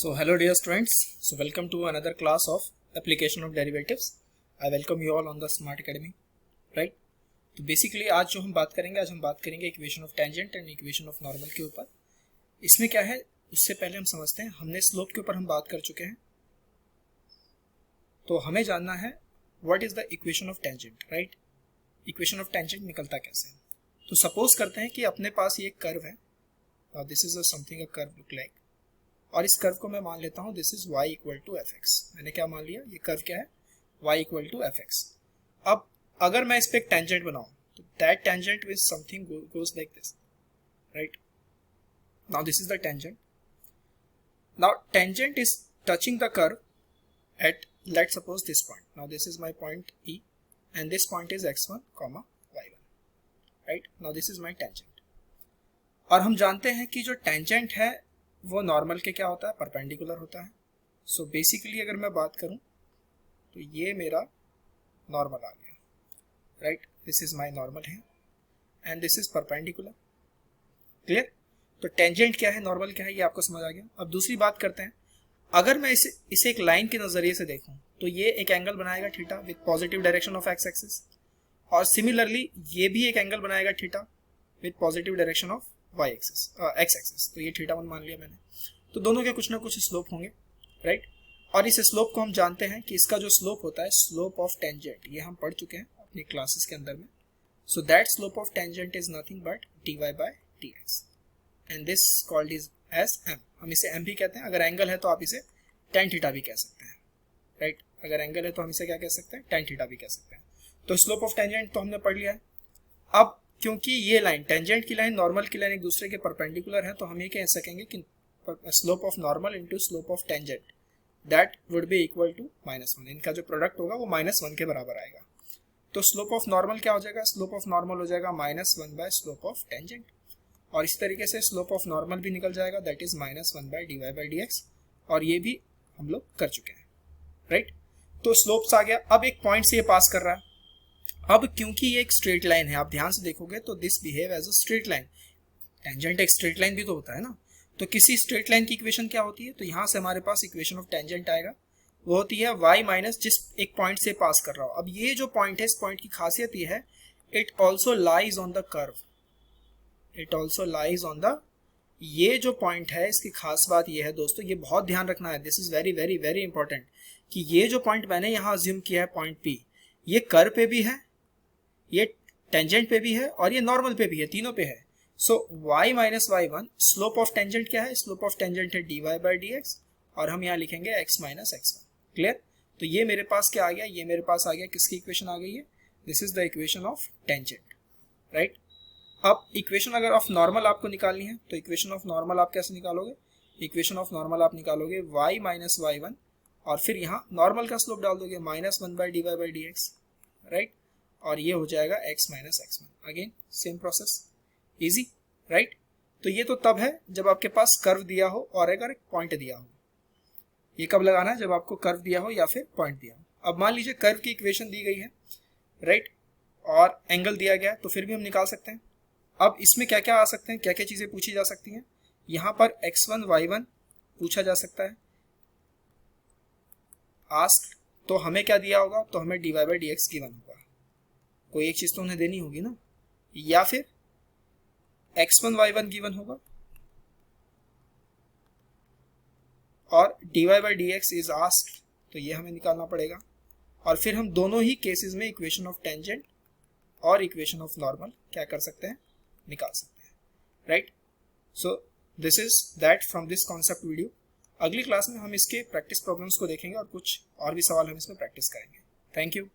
So hello dear students, so welcome to another class of application of derivatives. I welcome you all on the Smart Academy, right? तो basically आज हम बात करेंगे equation of tangent and equation of normal के ऊपर. इसमें क्या है, उससे पहले हम समझते हैं. हमने स्लोप के ऊपर हम बात कर चुके हैं, तो हमें जानना है what is the equation of tangent, right? Equation of tangent निकलता कैसे है. तो सपोज करते हैं कि अपने पास ये कर्व है, this is something a curve look like, और इस कर्व को मैं मान लेता हूं this is y equal to F X. मैंने क्या मान लिया, ये कर्व क्या है, y equal to F X. अब अगर मैं इस पे एक टेंजेंट बनाऊं तो that tangent with something goes like this, right? Now this is the tangent. Now tangent is touching the curve at, let's suppose, this point. Now this is my point E and this point is x1 comma y1, right? Now this is my tangent. और हम जानते हैं कि जो tangent है वो normal के क्या होता है, परपेंडिकुलर होता है. सो बेसिकली अगर मैं बात करूं तो ये मेरा नॉर्मल आ गया, right? This is my normal है and this is perpendicular. Clear? तो टेंजेंट क्या है, नॉर्मल क्या है, ये आपको समझ आ गया. अब दूसरी बात करते हैं. अगर मैं इसे एक लाइन के नजरिए से देखूं तो ये एक एंगल बनाएगा theta with positive direction of X axis, और सिमिलरली ये भी एक एंगल बनाएगा theta with positive direction of Y axis, X axis. तो ये थीटा 1 मान लिया मैंने. तो दोनों के कुछ ना कुछ स्लोप होंगे, राइट? और इस स्लोप को हम जानते हैं कि इसका जो स्लोप होता है, स्लोप ऑफ टेंजेंट, ये हम पढ़ चुके हैं अपनी क्लासेस के अंदर में. So that slope of tangent is nothing but dy by dx and this called is as m. हम इसे m भी कहते हैं. अगर एंगल है तो आप इसे tan थीटा भी कह सकते हैं, राइट? अगर एंगल है तो हम इसे क्या कह सकते हैं, tan थीटा भी कह सकते हैं. तो स्लोप ऑफ टेंजेंट तो हमने पढ़ लिया है. अब क्योंकि ये लाइन, टेंजेंट की लाइन, नॉर्मल की लाइन एक दूसरे के परपेंडिकुलर है, तो हम ये कह सकेंगे कि slope of normal into slope of tangent that would be equal to -1. इनका जो प्रोडक्ट होगा वो -1 के बराबर आएगा. तो स्लोप ऑफ नॉर्मल क्या हो जाएगा, स्लोप ऑफ नॉर्मल हो जाएगा -1 बाय स्लोप ऑफ टेंजेंट. और इस तरीके से स्लोप ऑफ नॉर्मल भी निकल जाएगा, that is -1 by dy by dx. और ये भी हम लोग कर चुके हैं, राइट? तो स्लोप्स आ गया. अब एक पॉइंट से ये पास कर रहा है. अब क्योंकि ये एक स्ट्रेट लाइन है, आप ध्यान से देखोगे तो this behave as a straight line. Tangent एक स्ट्रेट लाइन भी तो होता है ना. तो किसी स्ट्रेट लाइन की इक्वेशन क्या होती है, तो यहां से हमारे पास इक्वेशन ऑफ टेंजेंट आएगा, वो होती है y माइनस जिस एक पॉइंट से पास कर रहा हो. अब ये जो पॉइंट है, इस पॉइंट की खासियत ये है, it also lies on the curve. It also lies on the, ये जो पॉइंट है इसकी खास बात ये है दोस्तों, ये बहुत ध्यान रखना है, this is very very very important, कि ये जो पॉइंट मैंने यहाँ अज्यूम किया है पॉइंट P, ये कर्व पे भी है, ये टेंजेंट पे भी है और ये नॉर्मल पे भी है, तीनों पे है. सो y minus y1, slope of tangent क्या है, स्लोप ऑफ टेंजेंट है dy बाय dx, और हम यहाँ लिखेंगे x माइनस x1. क्लियर? तो ये मेरे पास क्या आ गया, ये मेरे पास आ गया, किसकी इक्वेशन आ गई है, this is the equation of tangent, right? अब इक्वेशन अगर ऑफ नॉर्मल आपको निकालनी है तो इक्वेशन ऑफ नॉर्मल आप कैसे निकालोगे, इक्वेशन ऑफ नॉर्मल आप निकालोगे y माइनस y1 और फिर यहाँ नॉर्मल का स्लोप डाल दोगे -1 by dy by dx, right? और ये हो जाएगा x minus x1. Again same process, easy, right? तो ये तो तब है जब आपके पास कर्व दिया हो और अगर एक पॉइंट दिया हो. ये कब लगाना है, जब आपको कर्व दिया हो या फिर पॉइंट दिया हो. अब मान लीजिए कर्व की इक्वेशन दी गई है, राइट, और एंगल दिया गया, तो फिर भी हम निकाल सकते हैं. अब इसमें क्या क्या आ सकते हैं, क्या क्या चीजें पूछी जा सकती हैं. यहां पर x1 y1 पूछा जा सकता है, आस्क. तो हमें क्या दिया होगा, तो हमें dy बाय dx गिवन होगा, कोई एक चीज तो उन्हें देनी होगी ना, या फिर x1 y1 गिवन होगा और dy by dx is ask, तो ये हमें निकालना पड़ेगा. और फिर हम दोनों ही केसेस में इक्वेशन ऑफ टेंजेंट और इक्वेशन ऑफ नॉर्मल क्या कर सकते हैं, निकाल सकते हैं, right? So this is that from this concept video. अगली क्लास में हम इसके प्रैक्टिस प्रॉब्लम्स को देखेंगे और कुछ और भी सवाल हम इसमें प्रैक्टिस करेंगे. Thank you.